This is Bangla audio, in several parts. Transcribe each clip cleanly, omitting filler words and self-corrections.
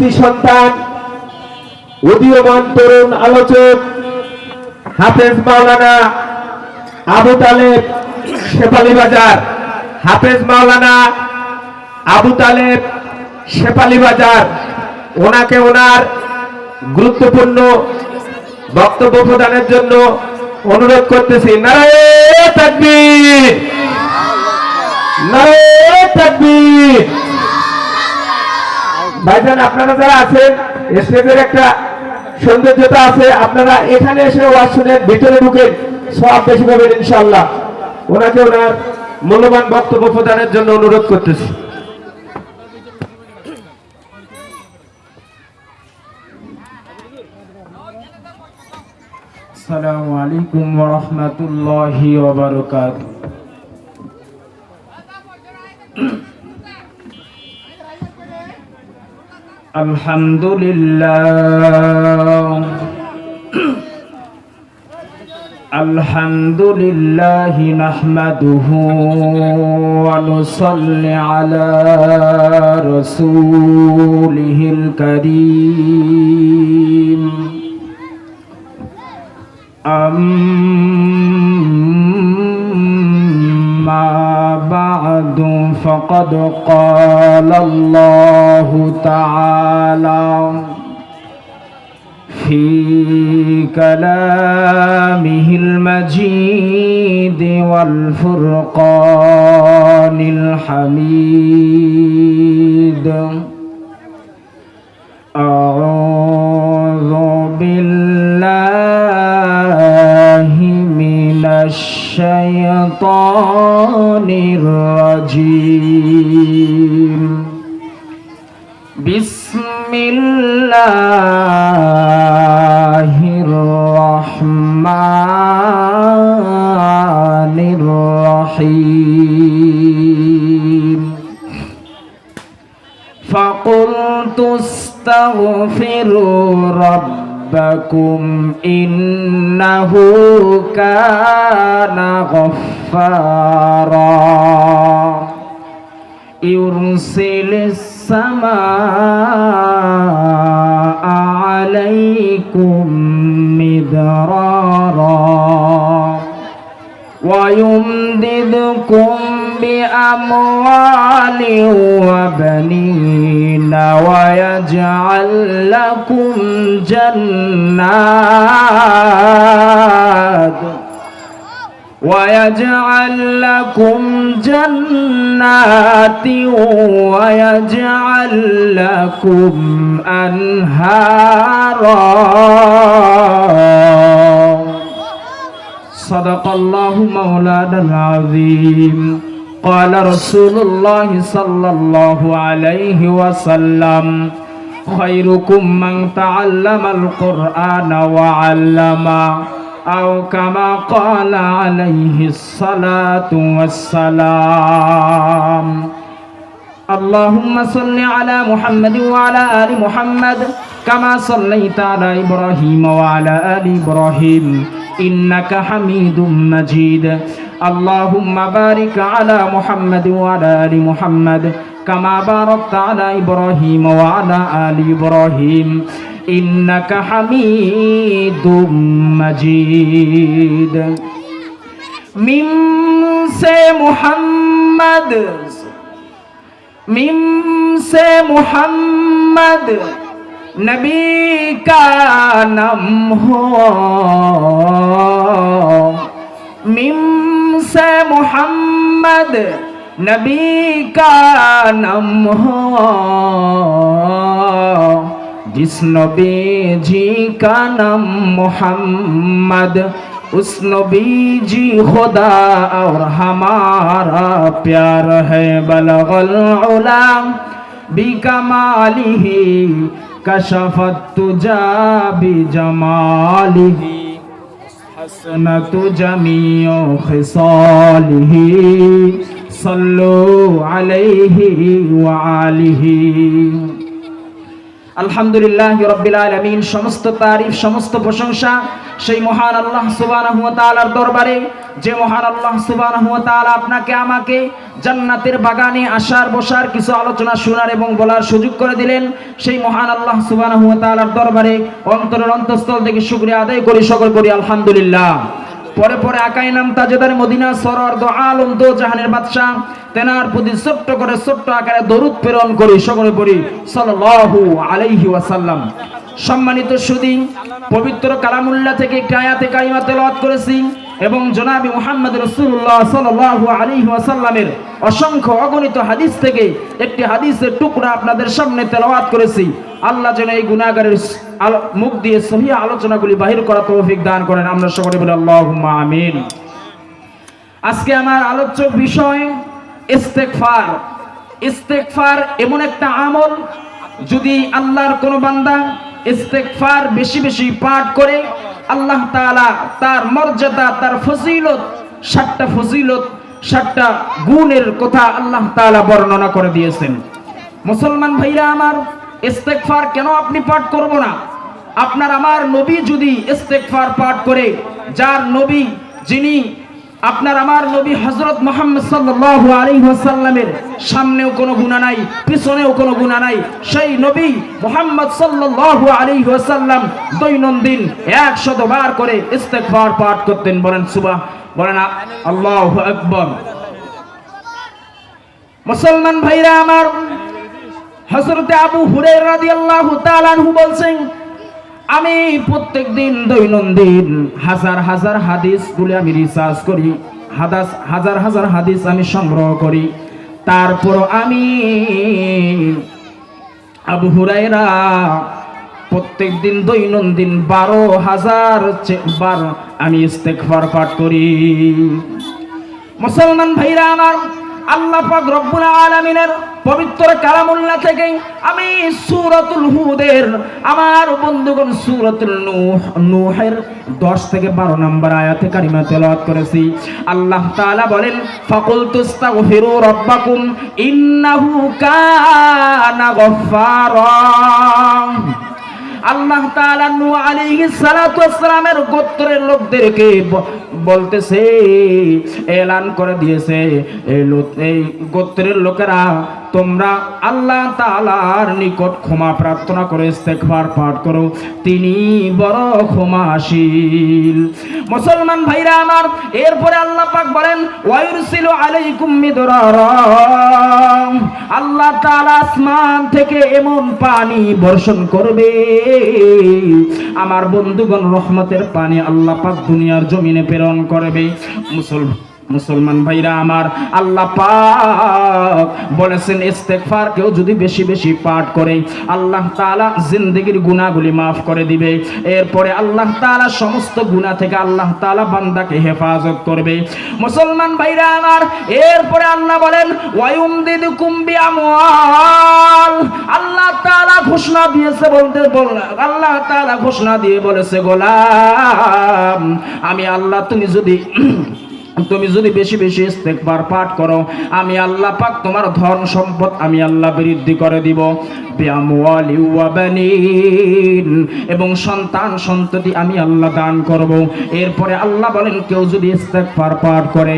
কৃতি সন্তান উদীয়মান তরুণ আলোচক হাফেজ মাওলানা আবু তালেব শেফালী বাজার। হাফেজ মাওলানা আবু তালেব শেফালী বাজার ওনাকে ওনার গুরুত্বপূর্ণ বক্তব্য প্রদানের জন্য অনুরোধ করতেছি। নারায়ে তাকবীর, নারায়ে তাকবীর। ভাইজান, আপনারা যারা আছেন, স্টেজের একটা সৌন্দর্যতা আছে, আপনারা এখানে এসে ওয়াজ শুনেন, ভিতরে ঢুকেন, সওয়াব বেশি পাবেন ইনশাআল্লাহ। ওনাকে ওনার মূল্যবান বক্তব্য প্রদানের জন্য অনুরোধ করতেছি। আসসালামু আলাইকুম ওয়া রাহমাতুল্লাহি ওয়া বারাকাতুহু। আলহামদুলিল্লাহি নাহমাদুহু ওয়া নুসাল্লি আলা রাসূলিহিল কারীম। أما بعد فقد قال الله تعالى في كلامه المجيد والفرقان الحميد. أعوذ بالله من الشيطان الرجيم. بسم الله الرحمن الرحيم. فقلت استغفروا ربكم إنه كان غفارا يرسل السماء عليكم مدرارا ويمددكم بأموال وبنين ويجعل لكم جنات ويجعل لكم أنهارا. صدق الله مولانا العظيم. قال رسول الله صلى الله عليه وسلم خيركم من تعلم القرآن وعلمه أو كما قال عليه الصلاة والسلام. اللهم صل على محمد وعلى آل محمد كما صليت على إبراهيم وعلى آل إبراهيم إنك حميد مجيد. اللهم بارك على محمد وعلى آل محمد كما باركت على إبراهيم وعلى آل إبراهيم إنك حميد مجيد. مم سے محمد نبی کا نام ہو. مم سے محمد نبی کا نام ہو. जिस नबी जी का नाम मोहम्मद उस नबी जी खुदा और हमारा प्यार है. बलगल उला बिकमालिही कशफत तुजा बिजमालिही हसनत जमीओ खिसालिही सल्लु अलैहि व आलिही. আলহামদুলিল্লাহ রাব্বিল আলামিন। সমস্ত তারিফ, সমস্ত প্রশংসা সেই মহান আল্লাহ সুবহানাহু ওয়া তাআলার দরবারে, যে মহান আল্লাহ সুবহানাহু ওয়া তাআলা আপনাকে আমাকে জান্নাতের বাগানে আসার বসার কিছু আলোচনা শোনার এবং বলার সুযোগ করে দিলেন। সেই মহান আল্লাহ সুবহানাহু ওয়া তাআলার দরবারে অন্তরের অন্তঃস্থল থেকে শুকরিয়া আদায় করি, সকল করি আলহামদুলিল্লাহ। পরে পরে আকাই নাম তাজেদার মদিনা সরওয়ার দো আলম দো জাহানের বাদশা তেনার প্রতি ছোট্ট করে ছোট্ট আকারে দরুদ প্রেরণ করি, সকলে পড়ি সাল্লাল্লাহু আলাইহি ওয়াসাল্লাম। সম্মানিত সুদী, পবিত্র কালামুল্লাহ থেকে একটি আয়াতে কারিমা তেলাওয়াত করেছি এবং জনাবি মুহাম্মদ রাসূলুল্লাহ সাল্লাল্লাহু আলাইহি ওয়াসাল্লামের অসংখ্য অগণিত হাদিস থেকে একটি হাদিসের টুকরা আপনাদের সামনে তেলাওয়াত করেছি। আল্লাহ যেন এই গুনাহগারের মুখ দিয়ে সহিহ আলোচনাগুলি বাহির করার তৌফিক দান করেন, আমরা সকলে বলি আল্লাহুম্মা আমিন। আজকে আমার আলোচ্য বিষয় ইস্তেগফার। ইস্তেগফার এমন একটা আমল, যদি আল্লাহর কোন বান্দা ইস্তেগফার বেশি বেশি পাঠ করে, আল্লাহ তাআলা তার মর্যাদা, তার ফজিলত, 7টা ফজিলত, 7টা গুণের কথা আল্লাহ তাআলা বর্ণনা করে দিয়েছেন। মুসলমান ভাইরা আমার, ইস্তেগফার কেন আপনি পাঠ করব না? আপনার আমার নবী যদি ইস্তেগফার পাঠ করে, যার নবী, যিনি আপনার আমার নবী হযরত মুহাম্মদ সাল্লাল্লাহু আলাইহি ওয়াসাল্লামের সামনেও কোনো গুনাহ নাই, পিছনেও কোনো গুনাহ নাই, সেই নবী মুহাম্মদ সাল্লাল্লাহু আলাইহি ওয়াসাল্লাম দৈনন্দিন 100 বার করে ইস্তেগফার পাঠ করতেন। বলেন আল্লাহু আকবার। মুসলমান ভাইরা আমার, হযরত আবু হুরায়রা রাদিয়াল্লাহু তাআলা আনহু বলছেন, আমি প্রত্যেকদিন দৈনন্দিন হাজার হাজার হাদিসগুলি আমি রিসার্চ করি, হাজার হাজার হাদিস আমি সংগ্রহ করি, তারপর আমি আবু হুরায়রা প্রত্যেকদিন দৈনন্দিন 12,000 বার আমি ইস্তেগফার পাঠ করি। মুসলমান ভাইরা আমার, আল্লাহ পাক রব্বুল আলামিনের পবিত্র কালামুল্লাহ থেকে আমি সূরাতুল হুদের, আমার বন্ধুগণ সূরাতুল নূহের 10 থেকে 12 নম্বর আয়াতে কারিমা তেলাওয়াত করেছি। আল্লাহ তাআলা বলেন, ফাকুলতুস্তাগফিরু রাব্বাকুম ইন্নাহু কানা গফফারা। আল্লাহ তাআলা নূহ আলাইহিস সালাতু ওয়াস সালামের গোত্রের লোকদেরকে বলতেছে, এলান করে দিয়েছে, এই গোত্রের লোকেরা, তোমরা আল্লাহ তাআলার নিকট ক্ষমা প্রার্থনা করে ইস্তেগফার পাঠ করো, তিনি বড় ক্ষমাশীল। মুসলমান ভাইরা আমার, এরপরে আল্লাহ পাক বলেন, ওয়ায়ুরসিলু আলাইকুম মিদরারা। আল্লাহ তাআলা আসমান থেকে এমন পানি বর্ষণ করবে, আমার বন্ধুগণ, রহমতের পানি আল্লাহ পাক দুনিয়ার জমিনে প্রেরণ করবে। মুসলমান ভাইরা আমার, আল্লাহ পাক বলেছেন ইস্তেগফার কেউ যদি বেশি বেশি পাঠ করে, আল্লাহ তাআলা জিন্দেগীর গুনাহগুলি মাফ করে দিবে। এরপরে আল্লাহ তাআলা সমস্ত গুনাহ থেকে আল্লাহ তাআলা বান্দাকে হেফাজত করবে। মুসলমান ভাইরা আমার, এরপরে আল্লাহ বলেন, ওয়ায়ুমদিদুকুম বিআমওয়াল। আল্লাহ তাআলা ঘোষণা দিয়েছে, আল্লাহ তাআলা ঘোষণা দিয়ে বলেছে, গোলাম, আমি আল্লাহ তুমি যদি বেশি বেশি ইস্তেগফার পাঠ করো, আমি আল্লাহ পাক তোমার ধন সম্পদ আমি আল্লাহ বৃদ্ধি করে দিব, বিআমওয়ালি ওয়া বানিন, এবং সন্তান সন্ততি আমি আল্লাহ দান করব। এরপরে আল্লাহ বলেন, কেউ যদি ইস্তেগফার পাঠ করে,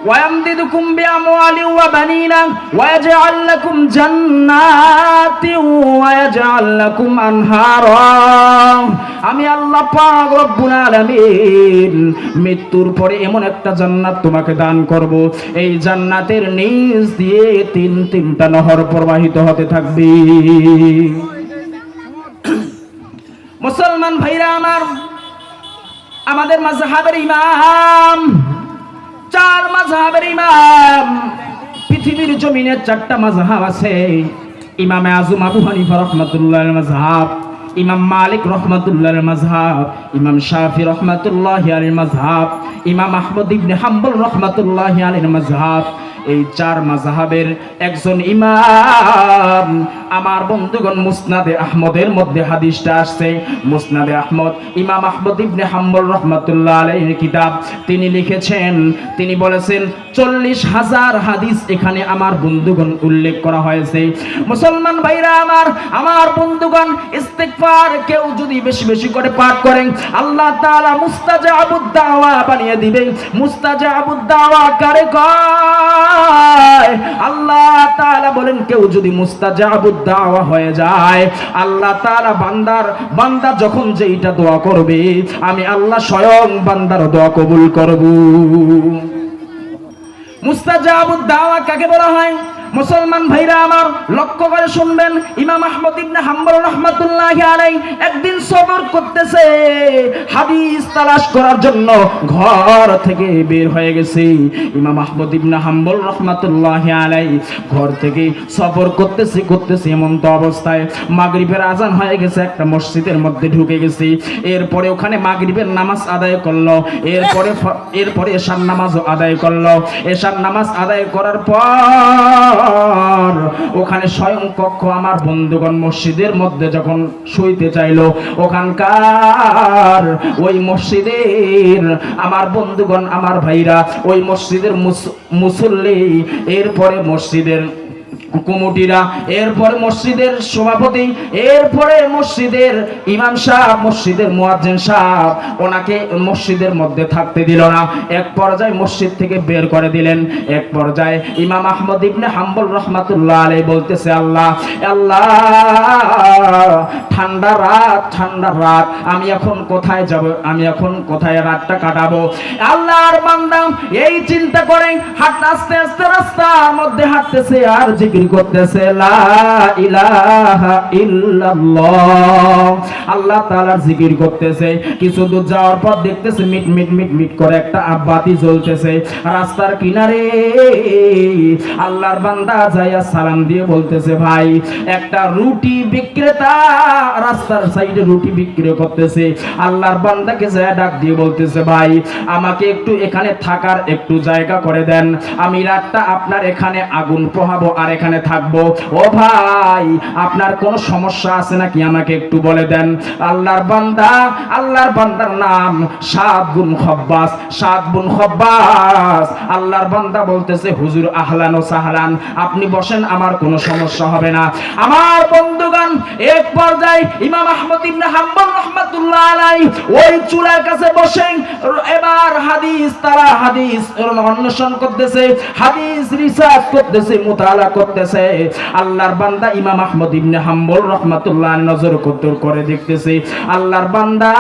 ويمددكم بأموال وبنين ويجعل لكم جنات ويجعل لكم أنهارا। আমি আল্লাহ পাক রব্বুল আলামিন মৃত্যুর পরে এমন একটা জান্নাত তোমাকে দান করব, এই জান্নাতের নিচ দিয়ে তিনটা নহর প্রবাহিত হতে থাকবে। মুসলমান ভাইরা আমার, আমাদের মাযহাবের ইমাম, 4 মাযহাবের ইমাম, পৃথিবীর জমিনে 4টা মাযহাব আছে। ইমাম আযম আবু হানিফা রাহমাতুল্লাহির মাযহাব, ইমাম মালিক রাহমাতুল্লাহির মাযহাব, ইমাম শাফি রাহমাতুল্লাহি আলাইহির মাযহাব, ইমাম আহমদ ইবনে হাম্বল রাহমাতুল্লাহি আলাইহির মাযহাব। এই চার মাযহাবের একজন ইমাম। আমার বন্ধুগণ, মুসনাদে আহমদের মধ্যে হাদিসটা আসছে। মুসনাদে আহমদ, ইমাম আহমদ ইবনে হাম্বল রাহমাতুল্লাহ আলাইহির কিতাব। তিনি লিখেছেন, তিনি বলেছেন 40,000 হাদিস এখানে আমার বন্ধুগণ উল্লেখ করা হয়েছে। মুসলমান ভাইরা আমার বন্ধুগণ, ইস্তিগফার কেউ যদি বেশি বেশি করে পাঠ করেন, আল্লাহ তাআলা মুস্তাজাবুদ দাওয়া বানিয়ে দিবেন। মুস্তাজাবুদ দাওয়া কারে কয়? আল্লাহ তাআলা বলেন, কেউ যদি মুস্তাজাবুদ দাওয়া হয়ে যায়, আল্লাহ তাআলা বান্দা যখন যেইটা দোয়া করবে, আমি আল্লাহ স্বয়ং বান্দার দোয়া কবুল করব। মুস্তাজাবুদ দাওয়া কাকে বলা হয়? মুসলমান ভাইরা আমার, লক্ষ্য করে শুনবেন। ইমাম আহমদ ইবনে হাম্বল রাহমাতুল্লাহি আলাইহি একদিন সফর করতেছে, হাদিস তালাশ করার জন্য ঘর থেকে বের হয়ে গেছে। ইমাম আহমদ ইবনে হাম্বল রাহমাতুল্লাহি আলাইহি ঘর থেকে সফর করতেছে এমন তো অবস্থায় মাগরিবের আজান হয়ে গেছে। একটা মসজিদের মধ্যে ঢুকে গেছে। এরপরে ওখানে মাগরিবের নামাজ আদায় করলো। এরপরে এশার নামাজও আদায় করলো। এশার নামাজ আদায় করার পর ওখানে স্বয়ং কক্ষ, আমার বন্ধুগণ, মসজিদের মধ্যে যখন শুইতে চাইলো, ওখানকার ওই মসজিদের আমার বন্ধুগণ, আমার ভাইরা, ওই মসজিদের মুসল্লি, এরপরে মসজিদের কমিটিরা, এরপরে মসজিদের সভাপতি, এরপরে মসজিদের ইমাম সাহেব, মসজিদের মুয়াজ্জিন সাহেব, ওনাকে মসজিদের মধ্যে থাকতে দিল না। এক পর্যায়ে মসজিদ থেকে বের করে দিলেন। এক পর্যায়ে ইমাম আহমদ ইবনে হাম্বল রাহমাতুল্লাহ আলাইহি বলতেছে, আল্লাহ, ঠান্ডা রাত, আমি এখন কোথায় যাব? আমি এখন কোথায় রাতটা কাটাবো? আল্লাহর বান্দা এই চিন্তা করে আস্তে আস্তে রাস্তার মধ্যে হাঁটতেছে আর জিকির করতেছে, লা ইলাহা ইল্লাল্লাহ। আল্লাহ তাআলার জিকির করতেছে। কিছু দূর যাওয়ার পর দেখতেছে মিট করে একটা বাতি জ্বলতেছে রাস্তার কিনারে। আল্লাহর বান্দা যাইয়া সালাম দিয়ে বলতেছে, ভাই, একটা রুটি বিক্রেতা রাস্তার সাইডে রুটি বিক্রি করতেছে। আল্লাহর বান্দাকে যাইয়া ডাক দিয়ে বলতেছে, ভাই, আমাকে একটু এখানে থাকার একটু জায়গা করে দেন, আমি রাতটা আপনার এখানে আগুন পোহাবো আর এখানে থাকবো। ও ভাই, আপনার কোন সমস্যা আছে নাকি? আমাকে একটু বলে দেন। আল্লাহর বান্দার নাম সাদ বিন খব্বাস। আল্লাহর বান্দা বলতেছে, হুজুর, আহলান ও সাহলান, আপনি বসেন, আমার কোনো সমস্যা হবে না। আমার বন্ধুগণ, এক পর্যায়ে ইমাম আহমদ ইবনে হাম্বল রাহমাতুল্লাহ আলাইহি ওই চুলার কাছে বসেন। এবার তারা হাদিস অন্বেষণ করতেছে, হাদিস রিসার্চ করতেছে, মুতালা করতেছে। আল্লাহর বান্দা ইমাম আহমদ ইবনে হাম্বল রাহমাতুল্লাহ নজর করে দেখতেছে, আল্লাহর বান্দা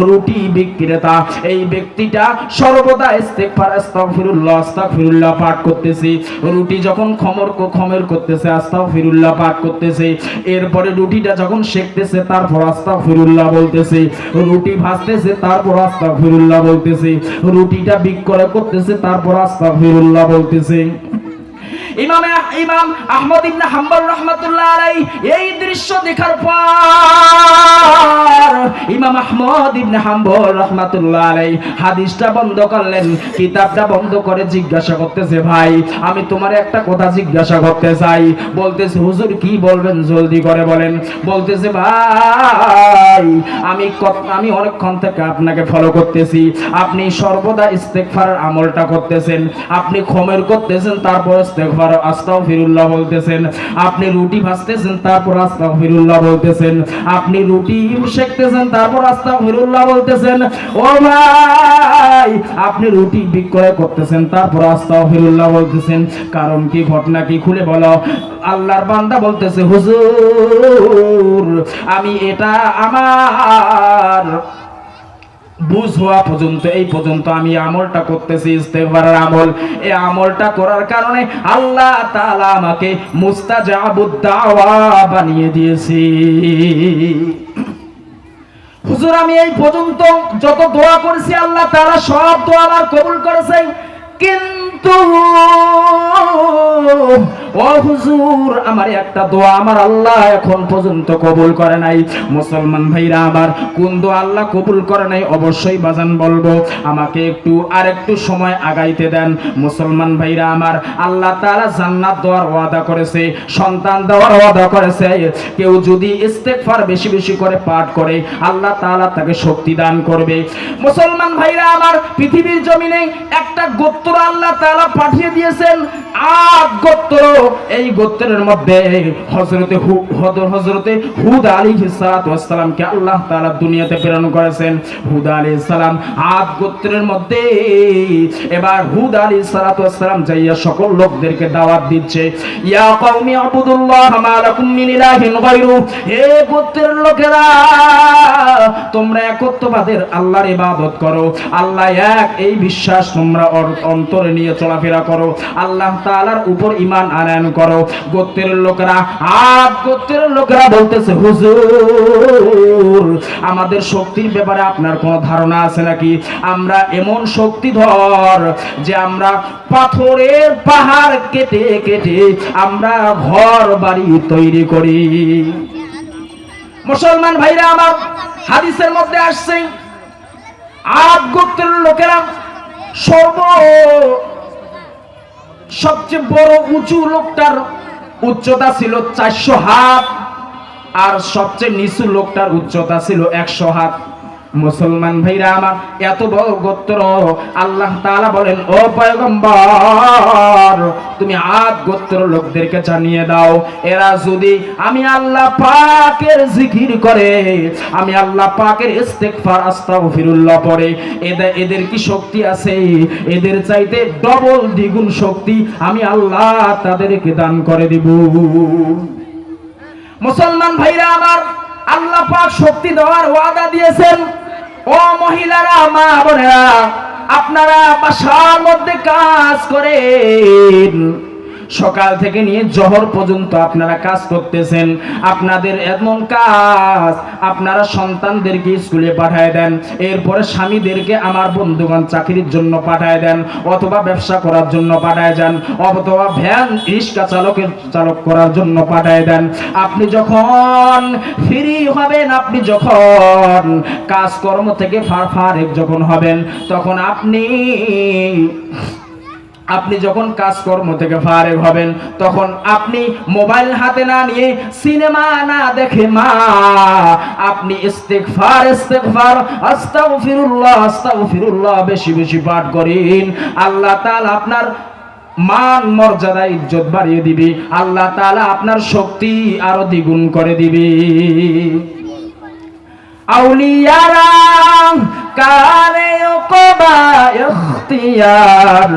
রুটি বিক্রেতা, এই ব্যক্তিটা সর্বদা ইস্তিগফার, আস্তাগফিরুল্লাহ পাঠ করতেছে। রুটি যখন খমর করতেছে, আস্তাগফিরুল্লাহ পাঠ করতেছে। এরপরে রুটিটা যখন সেকতেছে, তারপর আস্তাগফিরুল্লাহ বলতেছে। রুটি ভাজতেছে, তারপর আস্তাগফিরুল্লাহ বলতেছে। রুটিটা বিক্রয় করতেছে, তারপর আস্তাগফিরুল্লাহ বলতেছে। ইমাম আহমদ ইবনে হাম্বল রাহমাতুল্লাহ আলাইহি এই দৃশ্য দেখার পর ইমাম আহমদ ইবনে হাম্বল রাহমাতুল্লাহ আলাইহি হাদিসটা বন্ধ করলেন, কিতাবটা বন্ধ করে জিজ্ঞাসা করতেছে, ভাই, আমি তোমার একটা কথা জিজ্ঞাসা করতে চাই। বলতেছে, হুজুর, কি বলবেন? জলদি করে বলেন। বলতেছে, ভাই, আমি অনেকক্ষণ থেকে আপনাকে ফলো করতেছি, আপনি সর্বদা ইস্তেগফারের আমলটা করতেছেন, আপনি খমের করতেছেন, তারপর ইস্তেগফার আস্তাগফিরুল্লাহ বলতেছেন, আপনি রুটি ভাজতেছেন, তারপর আস্তাগফিরুল্লাহ বলতেছেন, আপনি রুটি সেকতেছেন, তারপর আস্তাগফিরুল্লাহ বলতেছেন। ও ভাই, আপনি রুটি বিক্রয় করতেছেন, তারপর আস্তাগফিরুল্লাহ বলতেছেন, কারণ কি, ঘটনা কি, খুলে বলো। আল্লাহর বান্দা বলতেছে, হুজুর, আমি এটা আমার বুঝ হওয়া পর্যন্ত, এই পর্যন্ত আমি আমলটা করতেছি, ইস্তেগফারের আমল। এই আমলটা করার কারণে আল্লাহ তাআলা আমাকে মুস্তাজাবুদ দাওয়া বানিয়ে দিয়েছে। হুজুর, আমি এই পর্যন্ত যত দোয়া করেছি, আল্লাহ তাআলা সব দোয়া আমার কবুল করেছেন, কিন্তু ও হুজুর আমার একটা দোয়া আমার আল্লাহ এখন পর্যন্ত কবুল করে নাই। মুসলমান ভাইরা আমার, কোন দোয়া আল্লাহ কবুল করে নাই অবশ্যই বাজান বলবো, আমাকে একটু আর একটু সময় আগাইতে দেন। মুসলমান ভাইরা আমার, আল্লাহ তাআলা জান্নাত দেওয়ার ওয়াদা করেছে, সন্তান দেওয়ার ওয়াদা করেছে। কেউ যদি ইস্তেগফার বেশি বেশি করে পাঠ করে আল্লাহ তাআলা তাকে শক্তি দান করবে। মুসলমান ভাইরা আমার, পৃথিবীর জমিনে একটা গোত্র আল্লাহ তাআলা পাঠিয়ে দিয়েছেন, আদ গোত্র। এই গোত্রের মধ্যে হযরতে হুদ আলাইহিস সালাতু ওয়াস সালামকে আল্লাহ তাআলা দুনিয়াতে প্রেরণ করেছেন। হুদ আলাইহিস সালাম আদ গোত্রের মধ্যে, এবার হুদ আলাইহিস সালাতু ওয়াস সালাম যাইয়া সকল লোকদেরকে দাওয়াত দিচ্ছে, ইয়া কওমি আবুদুল্লাহ মা লাকুম মিন ইলাহিন গায়রু। হে গোত্রের লোকেরা, তোমরা একত্ববাদের আল্লাহর ইবাদত করো, আল্লাহ এক, এই বিশ্বাস তোমরা অন্তরে নিয়ে চলাফেরা করো, আল্লাহ তাআলার উপর ঈমান আনয়ন করো। গোত্রের লোকেরা, আদ গোত্রের লোকেরা বলতেছে, হুজুর আমাদের শক্তির ব্যাপারে আপনার কোনো ধারণা আছে নাকি? আমরা এমন শক্তিধর যে আমরা পাথরের পাহাড় কেটে কেটে আমরা ঘর বাড়ি তৈরি করি। মুসলমান ভাইরা আমার, হাদিসের মধ্যে আসছে আদ গোত্রের লোকেরা সবচেয়ে বড় উঁচু লোকটার উচ্চতা ছিল 400 হাত, আর সবচেয়ে নিচু লোকটার উচ্চতা ছিল 100 হাত। মুসলমান ভাইরা আমার, এত বড় গোত্র, আল্লাহ তাআলা বলেন, ও পয়গম্বর তুমি আদ গোত্র লোকদেরকে জানিয়ে দাও, এরা যদি আমি আল্লাহ পাকের জিকির করে, আমি আল্লাহ পাকের ইস্তেগফার আস্তাগফিরুল্লাহ পড়ে, এদের কি শক্তি আছে? এদের চাইতে ডবল দ্বিগুণ শক্তি আমি আল্লাহ তাদেরকে দান করে দিব। মুসলমান ভাইরা আমার, আল্লাহ পাক শক্তি দেওয়ার ওয়াদা দিয়েছেন। ও মহিলারা, মা বোনেরা, আপনারা বাসার মধ্যে কাজ করেন, সকাল থেকে নিয়ে জোহর পর্যন্ত আপনারা কাজ করতেছেন, আপনাদের এমন কাজ, আপনারা সন্তানদেরকে স্কুলে পাঠায় দেন, এরপরে স্বামীদেরকে আমার বন্ধুগণ চাকরির জন্য পাঠায় দেন, অথবা ব্যবসা করার জন্য পাঠায় দেন, অথবা ভ্যান রিক্সা চালক করার জন্য পাঠায় দেন। আপনি যখন ফ্রি হবেন, আপনি যখন কাজকর্ম থেকে ফারেক যখন হবেন, তখন আপনি যখন কাজকর্ম থেকে ফারেক হবেন, তখন আপনি মোবাইল হাতে না নিয়ে, সিনেমা না দেখে মা, আপনি ইস্তেগফার আস্তাগফিরুল্লাহ বেশি বেশি পাঠ করেন। আল্লাহ তাআলা আপনার মান মর্যাদা ইজ্জত বাড়িয়ে দিবে, আল্লাহ তাআলা আপনার শক্তি আরো দ্বিগুণ করে দিবে। আউলিয়ারা কারে ওকবা ইখতিয়ার,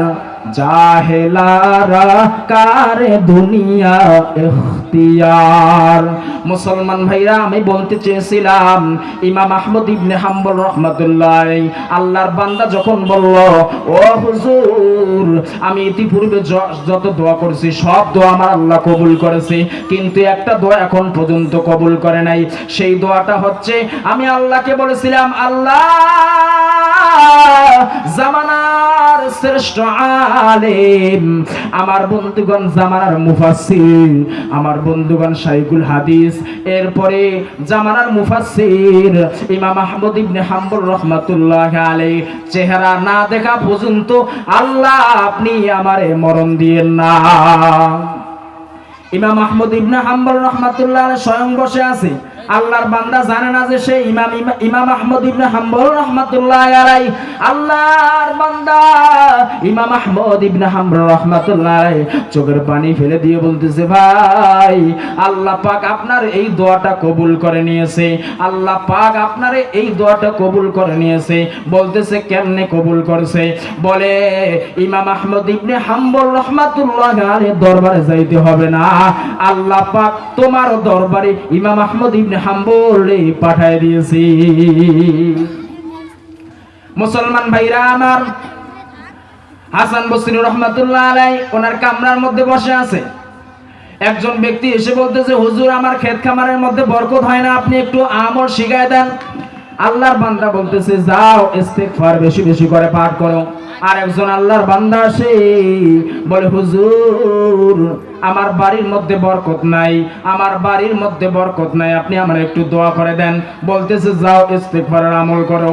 জাহেলারা কারে দুনিয়া ইখতিয়ার। মুসলমান ভাইরা, আমি বলতে চেয়েছিলাম, ইমাম আহমদ ইবনে হাম্বল রাহমাতুল্লাহ, আল্লাহর বান্দা যখন বলল, ও হুজুর আমি ইতিপূর্বে যত দোয়া করেছি সব দোয়া আমার আল্লাহ কবুল করেছে, কিন্তু একটা দোয়া এখন পর্যন্ত কবুল করে নাই। সেই দোয়াটা হচ্ছে, আমি আল্লাহকে বলেছিলাম, আল্লাহ জামানার শ্রেষ্ঠ আলেম, আমার বন্ধুগণ জামানার মুফাসসির, আমার বন্ধুগণ শাইখুল হাদিস, এরপরে জামানার মুফাসসির ইমাম আহমদ ইবনে হাম্বল রাহমাতুল্লাহি আলাইহি, চেহারা না দেখা পর্যন্ত আল্লাহ আপনি আমারে মরণ দিয়েন না। ইমাম আহমদ ইবনে হাম্বল রাহমাতুল্লাহি আলাইহি স্বয়ং বসে আছে, আল্লাহর বান্দা জানে না যে সে ইমাম আহমদ ইবনে হাম্বল রাহমাতুল্লাহি আলাইহি। আল্লাহর বান্দা ইমাম আহমদ ইবনে হাম্বল রাহমাতুল্লাহি আলাইহি চোখের পানি ফেলে দিয়ে বলতেছে, ভাই আল্লাহ পাক আপনার এই দোয়াটা কবুল করে নিয়েছে, আল্লাহ পাক আপনার এই দোয়াটা কবুল করে নিয়েছে। বলতেছে, কেমনে কবুল করেছে? বলে, ইমাম আহমদ ইবনে হাম্বল রাহমাতুল্লাহি আলাইহি দরবারে যাইতে হবে না, আল্লাহ পাক তোমার দরবারে ইমাম আহমদ ইবনে হাম্বলে পাঠায় দিয়েছি। মুসলমান ভাইরা আমার, হাসান বসরি রাহমাতুল্লাহ আলাইহি ওনার কামরার মধ্যে বসে আছে। একজন ব্যক্তি এসে বলতেছে, হুজুর আমার ক্ষেত খামারের মধ্যে বরকত হয় না, আপনি একটু আমল শিখায় দেন। আল্লাহর বান্দা বলতেছে যাও ইস্তেগফার বেশি বেশি করে পাঠ করো। আর একজন আল্লাহর বান্দা আসে বলে হুজুর আমার বাড়ির মধ্যে বরকত নাই, আমার বাড়ির মধ্যে বরকত নাই, আপনি আমার একটু দোয়া করে দেন। বলতেছে যাও ইস্তেগফারের আমল করো।